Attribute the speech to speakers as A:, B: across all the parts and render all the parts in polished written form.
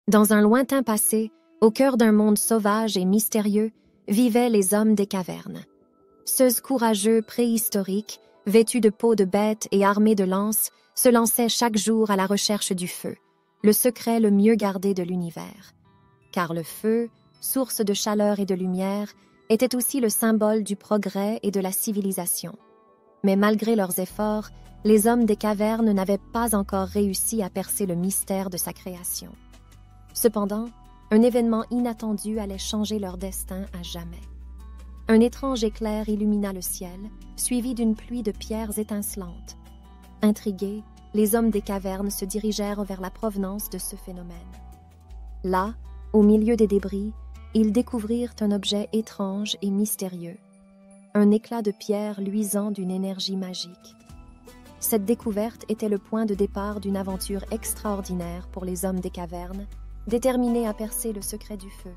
A: Dans un lointain passé, au cœur d'un monde sauvage et mystérieux, vivaient les hommes des cavernes. Ceux courageux préhistoriques, vêtus de peaux de bêtes et armés de lances, se lançaient chaque jour à la recherche du feu, le secret le mieux gardé de l'univers. Car le feu, source de chaleur et de lumière, était aussi le symbole du progrès et de la civilisation. Mais malgré leurs efforts, les hommes des cavernes n'avaient pas encore réussi à percer le mystère de sa création. Cependant, un événement inattendu allait changer leur destin à jamais. Un étrange éclair illumina le ciel, suivi d'une pluie de pierres étincelantes. Intrigués, les hommes des cavernes se dirigèrent vers la provenance de ce phénomène. Là, au milieu des débris, ils découvrirent un objet étrange et mystérieux, un éclat de pierre luisant d'une énergie magique. Cette découverte était le point de départ d'une aventure extraordinaire pour les hommes des cavernes, déterminés à percer le secret du feu.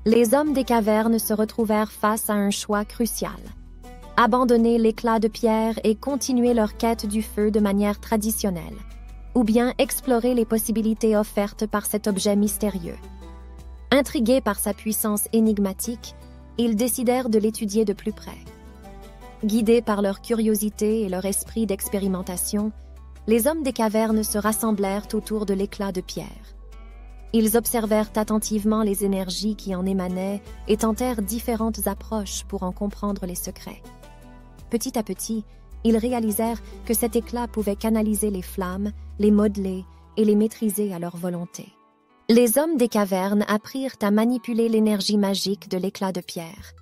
A: Les hommes des cavernes se retrouvèrent face à un choix crucial. Abandonner l'éclat de pierre et continuer leur quête du feu de manière traditionnelle, ou bien explorer les possibilités offertes par cet objet mystérieux. Intrigués par sa puissance énigmatique, ils décidèrent de l'étudier de plus près. Guidés par leur curiosité et leur esprit d'expérimentation, les hommes des cavernes se rassemblèrent autour de l'éclat de pierre. Ils observèrent attentivement les énergies qui en émanaient et tentèrent différentes approches pour en comprendre les secrets. Petit à petit, ils réalisèrent que cet éclat pouvait canaliser les flammes, les modeler et les maîtriser à leur volonté. Les hommes des cavernes apprirent à manipuler l'énergie magique de l'éclat de pierre.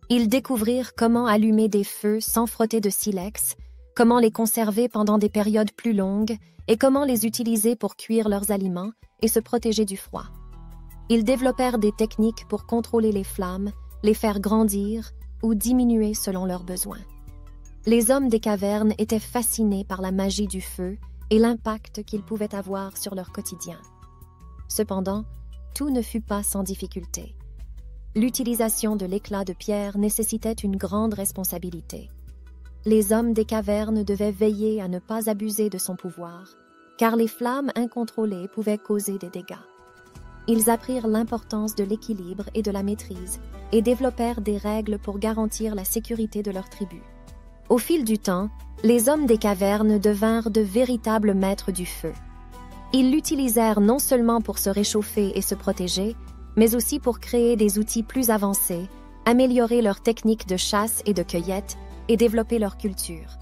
A: Ils découvrirent comment allumer des feux sans frotter de silex, comment les conserver pendant des périodes plus longues et comment les utiliser pour cuire leurs aliments et se protéger du froid. Ils développèrent des techniques pour contrôler les flammes, les faire grandir ou diminuer selon leurs besoins. Les hommes des cavernes étaient fascinés par la magie du feu et l'impact qu'il pouvait avoir sur leur quotidien. Cependant, tout ne fut pas sans difficulté. L'utilisation de l'éclat de pierre nécessitait une grande responsabilité. Les hommes des cavernes devaient veiller à ne pas abuser de son pouvoir, car les flammes incontrôlées pouvaient causer des dégâts. Ils apprirent l'importance de l'équilibre et de la maîtrise et développèrent des règles pour garantir la sécurité de leur tribu. Au fil du temps, les hommes des cavernes devinrent de véritables maîtres du feu. Ils l'utilisèrent non seulement pour se réchauffer et se protéger, mais aussi pour créer des outils plus avancés, améliorer leurs techniques de chasse et de cueillette et développer leur culture.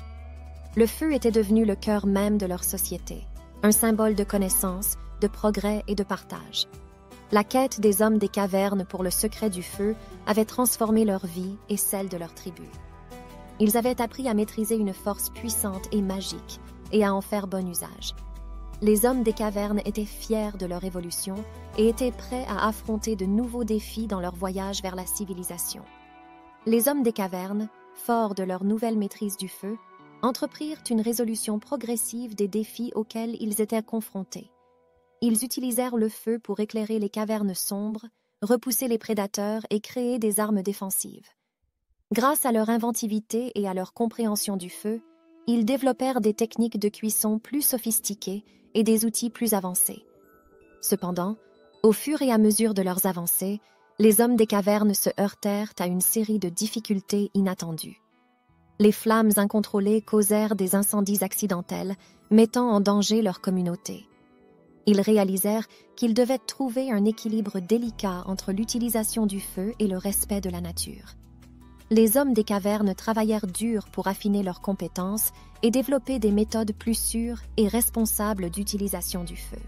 A: Le feu était devenu le cœur même de leur société, un symbole de connaissance, de progrès et de partage. La quête des hommes des cavernes pour le secret du feu avait transformé leur vie et celle de leur tribu. Ils avaient appris à maîtriser une force puissante et magique et à en faire bon usage. Les hommes des cavernes étaient fiers de leur évolution et étaient prêts à affronter de nouveaux défis dans leur voyage vers la civilisation. Les hommes des cavernes, forts de leur nouvelle maîtrise du feu, entreprirent une résolution progressive des défis auxquels ils étaient confrontés. Ils utilisèrent le feu pour éclairer les cavernes sombres, repousser les prédateurs et créer des armes défensives. Grâce à leur inventivité et à leur compréhension du feu, ils développèrent des techniques de cuisson plus sophistiquées et des outils plus avancés. Cependant, au fur et à mesure de leurs avancées, les hommes des cavernes se heurtèrent à une série de difficultés inattendues. Les flammes incontrôlées causèrent des incendies accidentels, mettant en danger leur communauté. Ils réalisèrent qu'ils devaient trouver un équilibre délicat entre l'utilisation du feu et le respect de la nature. Les hommes des cavernes travaillèrent dur pour affiner leurs compétences et développer des méthodes plus sûres et responsables d'utilisation du feu.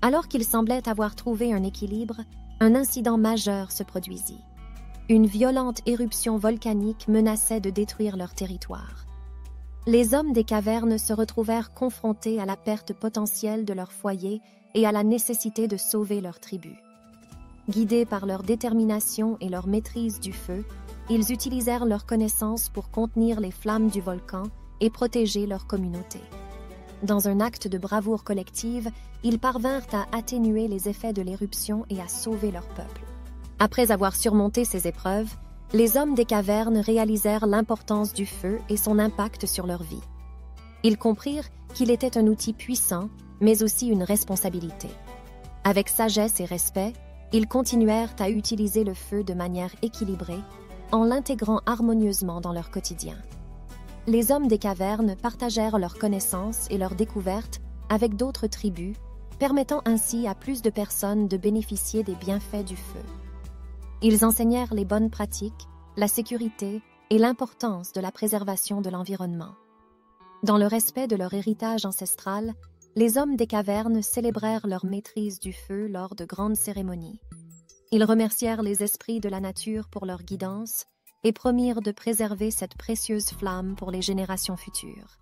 A: Alors qu'ils semblaient avoir trouvé un équilibre, un incident majeur se produisit. Une violente éruption volcanique menaçait de détruire leur territoire. Les hommes des cavernes se retrouvèrent confrontés à la perte potentielle de leur foyer et à la nécessité de sauver leur tribu. Guidés par leur détermination et leur maîtrise du feu, ils utilisèrent leurs connaissances pour contenir les flammes du volcan et protéger leur communauté. Dans un acte de bravoure collective, ils parvinrent à atténuer les effets de l'éruption et à sauver leur peuple. Après avoir surmonté ces épreuves, les hommes des cavernes réalisèrent l'importance du feu et son impact sur leur vie. Ils comprirent qu'il était un outil puissant, mais aussi une responsabilité. Avec sagesse et respect, ils continuèrent à utiliser le feu de manière équilibrée, en l'intégrant harmonieusement dans leur quotidien. Les hommes des cavernes partagèrent leurs connaissances et leurs découvertes avec d'autres tribus, permettant ainsi à plus de personnes de bénéficier des bienfaits du feu. Ils enseignèrent les bonnes pratiques, la sécurité et l'importance de la préservation de l'environnement. Dans le respect de leur héritage ancestral, les hommes des cavernes célébrèrent leur maîtrise du feu lors de grandes cérémonies. Ils remercièrent les esprits de la nature pour leur guidance et promirent de préserver cette précieuse flamme pour les générations futures.